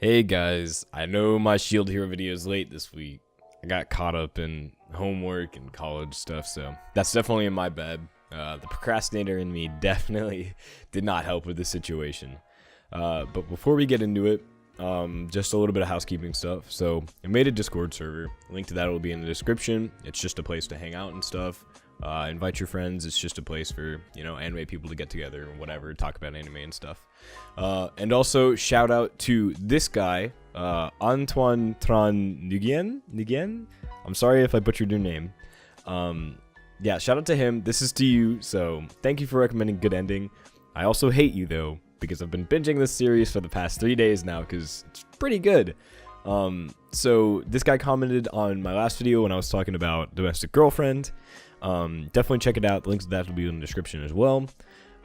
Hey guys, I know my Shield Hero video is late this week. I got caught up in homework and college stuff, so that's definitely in my bad. The procrastinator in me definitely did not help with this situation. But before we get into it, just a little bit of housekeeping stuff. So I made a Discord server. Link to that will be in the description. It's just a place to hang out and stuff. Invite your friends. It's just a place for, anime people to get together and whatever, talk about anime and stuff. And also shout out to this guy, Antoine Tran Nguyen. I'm sorry if I butchered your name. Yeah, shout out to him. This is to you. So thank you for recommending Good Ending. I also hate you though, because I've been binging this series for the past 3 days now because it's pretty good. So this guy commented on my last video when I was talking about Domestic Girlfriend. Definitely check it out. The links to that will be in the description as well.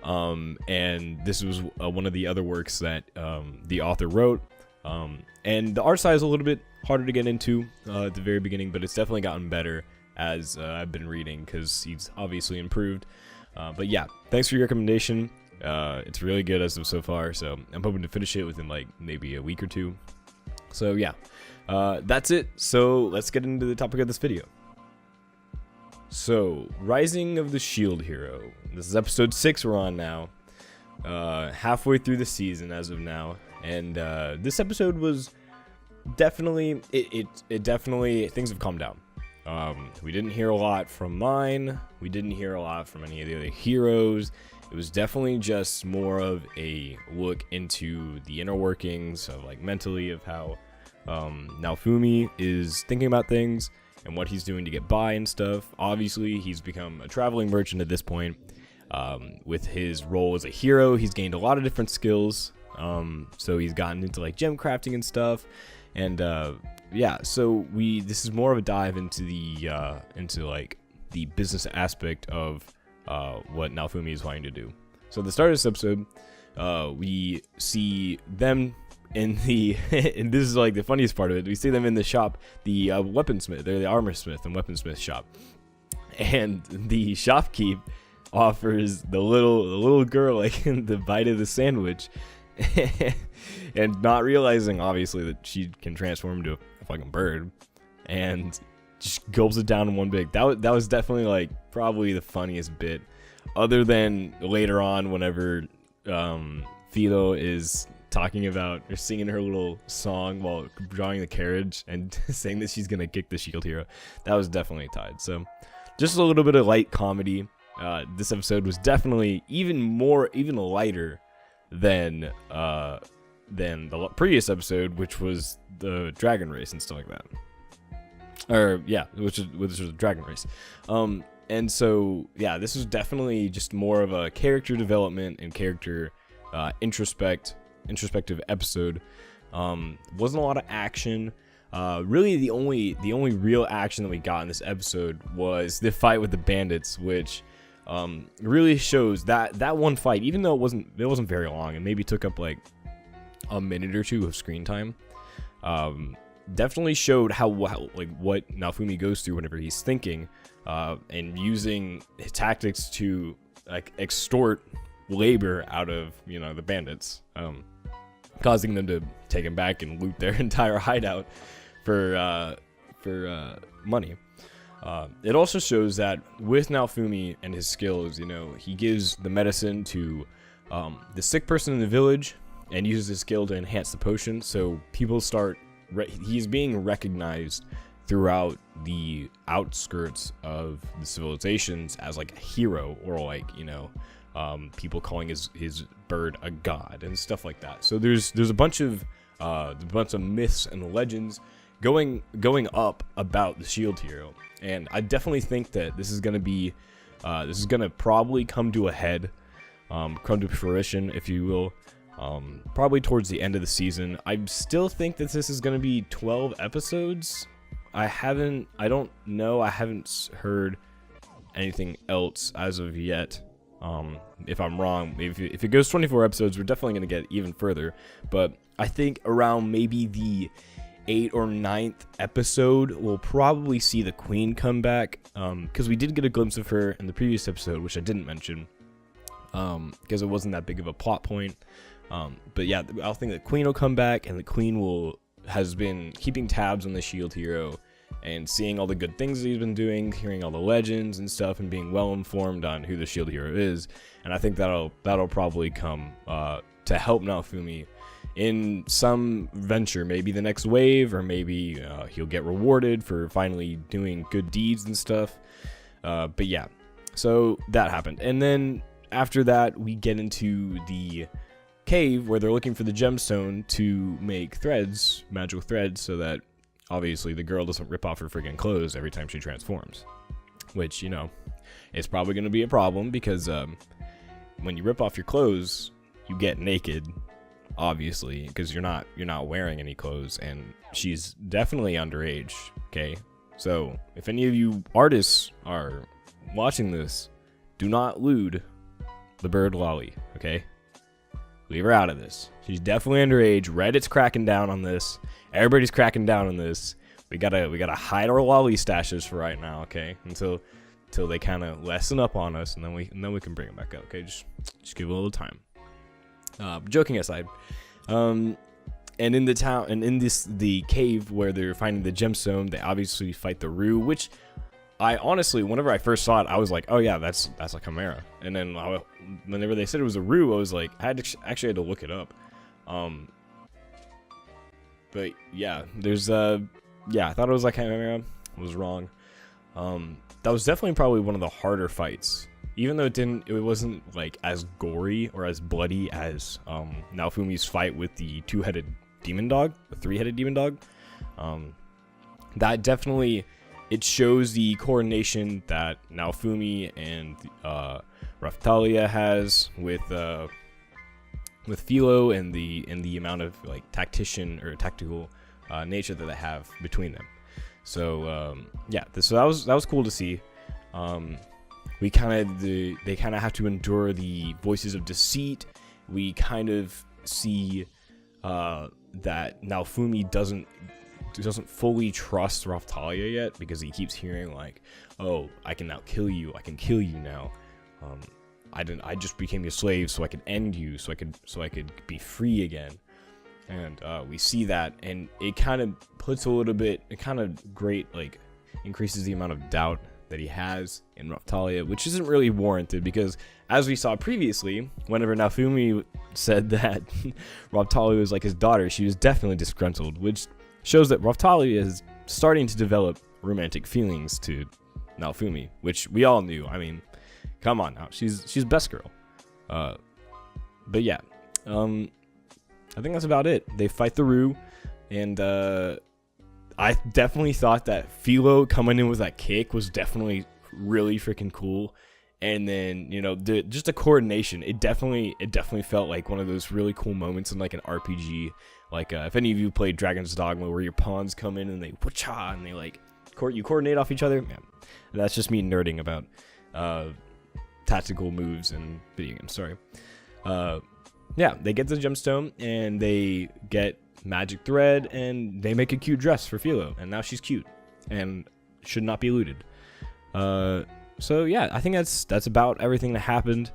And this was one of the other works that the author wrote. And the art style is a little bit harder to get into at the very beginning, but it's definitely gotten better as I've been reading because he's obviously improved. But yeah, thanks for your recommendation. It's really good as of so far, so I'm hoping to finish it within like maybe a week or two. So yeah, that's it. So let's get into the topic of this video. So, Rising of the Shield Hero. This is episode 6 we're on now. Halfway through the season as of now. And this episode was definitely, it definitely, things have calmed down. We didn't hear a lot from Mine. We didn't hear a lot from any of the other heroes. It was definitely just more of a look into the inner workings of like mentally of how Naofumi is thinking about things and what he's doing to get by and stuff. Obviously, he's become a traveling merchant at this point. With his role as a hero, he's gained a lot of different skills. So he's gotten into like gem crafting and stuff. And yeah, so this is more of a dive into the business aspect of what Naofumi is wanting to do. So at the start of this episode, we see them in the and this is like the funniest part of it. We see them in the shop, the weaponsmith, they're the armorsmith and weaponsmith shop, and the shopkeep offers the little girl like the bite of the sandwich, and not realizing obviously that she can transform into a fucking bird, and just gulps it down in one big. That was definitely like probably the funniest bit, other than later on whenever Fido is talking about or singing her little song while drawing the carriage and saying that she's gonna kick the shield hero. That was definitely tied. So just a little bit of light comedy. This episode was definitely even lighter than the previous episode, which was the dragon race and stuff like that. Or yeah, which was the dragon race. And so yeah, this was definitely just more of a character development and character introspective episode. Wasn't a lot of action. Really the only real action that we got in this episode was the fight with the bandits, which really shows that one fight, even though it wasn't very long and maybe took up like a minute or two of screen time, definitely showed how like what Naofumi goes through whenever he's thinking, and using his tactics to like extort labor out of the bandits, causing them to take him back and loot their entire hideout for money. It also shows that with Naofumi and his skills, he gives the medicine to the sick person in the village and uses his skill to enhance the potion. So people he's being recognized throughout the outskirts of the civilizations as like a hero, or like people calling his bird a god and stuff like that. So there's a bunch of myths and legends going up about the shield hero, and I definitely think that this is gonna probably come to a head, come to fruition, if you will, probably towards the end of the season. I still think that this is gonna be 12 episodes. I don't know. I haven't heard anything else as of yet. If I'm wrong, if it goes 24 episodes, we're definitely going to get even further. But I think around maybe the 8th or 9th episode, we'll probably see the queen come back. Because we did get a glimpse of her in the previous episode, which I didn't mention, because it wasn't that big of a plot point. But yeah, I think that Queen will come back, and the Queen has been keeping tabs on the Shield hero and seeing all the good things that he's been doing, hearing all the legends and stuff, and being well informed on who the Shield hero is. And I think that'll probably come to help Naofumi in some venture, maybe the next wave, or maybe he'll get rewarded for finally doing good deeds and stuff. But yeah, so that happened. And then after that, we get into the cave where they're looking for the gemstone to make threads, magical threads, so that obviously the girl doesn't rip off her freaking clothes every time she transforms. Which, you know, is probably going to be a problem, because when you rip off your clothes, you get naked, obviously, because you're not wearing any clothes, and she's definitely underage. Okay, so if any of you artists are watching this, do not LOLI the bird LOLI. Okay, leave her out of this. She's definitely underage. Reddit's cracking down on this. Everybody's cracking down on this. We gotta hide our LOLI stashes for right now. Okay, until they kind of lessen up on us, and then we can bring it back up. Okay, just give it a little time. Joking aside, and in the town, and in the cave where they're finding the gemstone, they obviously fight the Rue, which I honestly, whenever I first saw it, I was like, oh yeah, that's a Chimera. And then whenever they said it was a Rue, I was like, I actually had to look it up. But yeah, there's yeah, I thought it was like Chimera. I was wrong. That was definitely probably one of the harder fights. Even though it wasn't like as gory or as bloody as Naofumi's fight with the two-headed demon dog, the three-headed demon dog. That definitely, it shows the coordination that Naofumi and Raphtalia has with Philo, and the amount of like tactical nature that they have between them. So yeah, so that was cool to see. They kind of have to endure the voices of deceit. We kind of see that Naofumi doesn't fully trust Raphtalia yet, because he keeps hearing like, oh, I can now kill you. I can kill you now. I just became your slave so I could end you, so I could be free again. And we see that, and it kind of puts a little bit, it kind of great, like, increases the amount of doubt that he has in Raphtalia, which isn't really warranted, because as we saw previously, whenever Naofumi said that Raphtalia was like his daughter, she was definitely disgruntled, which shows that Raphtalia is starting to develop romantic feelings to Naofumi, which we all knew. I mean, come on now, she's best girl. But yeah, I think that's about it. They fight the Rue, and I definitely thought that Philo coming in with that kick was definitely really freaking cool. And then, you know, just the coordination, it definitely felt like one of those really cool moments in like an RPG. Like if any of you played Dragon's Dogma, where your pawns come in and they wha-cha, and they like you coordinate off each other. Yeah, that's just me nerding about tactical moves and video games. Sorry. Yeah, they get the gemstone, and they get magic thread, and they make a cute dress for Philo, and now she's cute and should not be looted. So yeah, I think that's about everything that happened.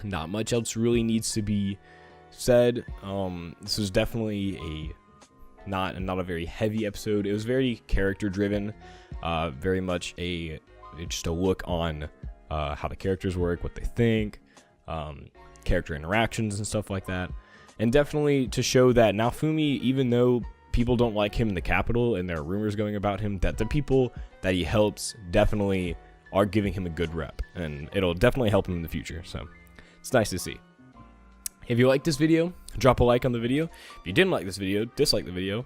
Not much else really needs to be said. This was definitely not a very heavy episode. It was very character driven, very much just a look on how the characters work, what they think, character interactions and stuff like that. And definitely to show that Naofumi, even though people don't like him in the capital and there are rumors going about him, that the people that he helps definitely are giving him a good rep, and it'll definitely help him in the future. So it's nice to see. If you like this video, drop a like on the video. If you didn't like this video, dislike the video.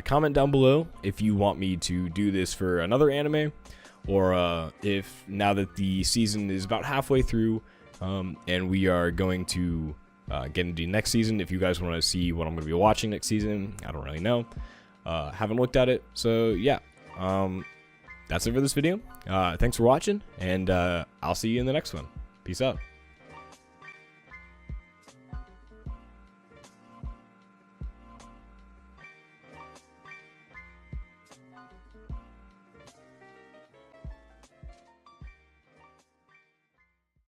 Comment down below if you want me to do this for another anime, or if now that the season is about halfway through, and we are going to get into next season, if you guys want to see what I'm going to be watching next season, I don't really know. Haven't looked at it. So yeah, that's it for this video. Thanks for watching, and I'll see you in the next one. Peace out.